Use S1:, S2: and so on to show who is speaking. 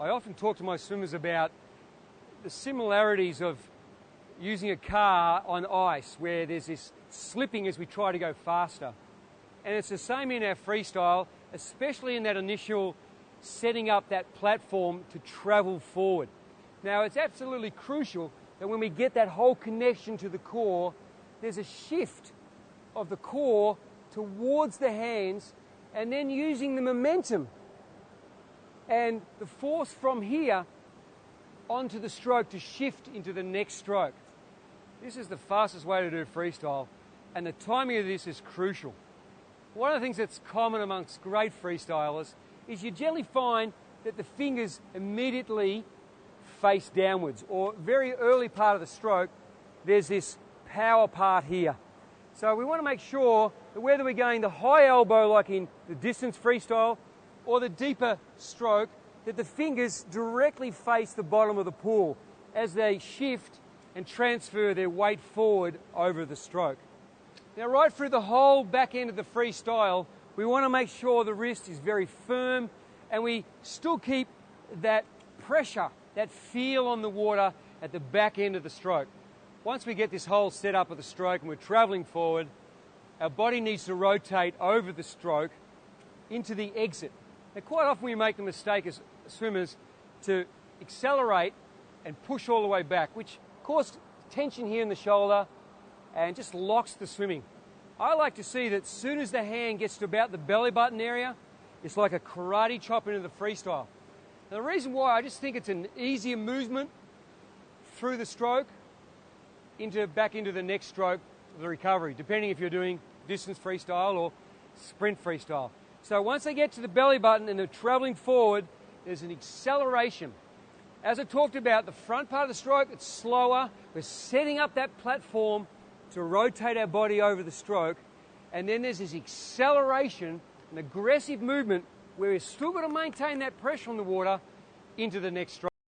S1: I often talk to my swimmers about the similarities of using a car on ice where there's this slipping as we try to go faster. And it's the same in our freestyle, especially in that initial setting up that platform to travel forward. Now, it's absolutely crucial that when we get that whole connection to the core, there's a shift of the core towards the hands and then using the momentum and the force from here onto the stroke to shift into the next stroke. This is the fastest way to do freestyle, and the timing of this is crucial. One of the things that's common amongst great freestylers is you generally find that the fingers immediately face downwards, or very early part of the stroke, there's this power part here. So we want to make sure that whether we're going the high elbow like in the distance freestyle or the deeper stroke, that the fingers directly face the bottom of the pool as they shift and transfer their weight forward over the stroke. Now, right through the whole back end of the freestyle, we want to make sure the wrist is very firm and we still keep that pressure, that feel on the water at the back end of the stroke. Once we get this whole setup of the stroke and we're traveling forward, our body needs to rotate over the stroke into the exit. Now, quite often we make the mistake as swimmers to accelerate and push all the way back, which causes tension here in the shoulder and just locks the swimming. I like to see that as soon as the hand gets to about the belly button area, it's like a karate chop into the freestyle. Now, the reason why, I just think it's an easier movement through the stroke back into the next stroke of the recovery, depending if you're doing distance freestyle or sprint freestyle. So once they get to the belly button and they're traveling forward, there's an acceleration. As I talked about, the front part of the stroke, it's slower. We're setting up that platform to rotate our body over the stroke. And then there's this acceleration, an aggressive movement where we're still got to maintain that pressure on the water into the next stroke.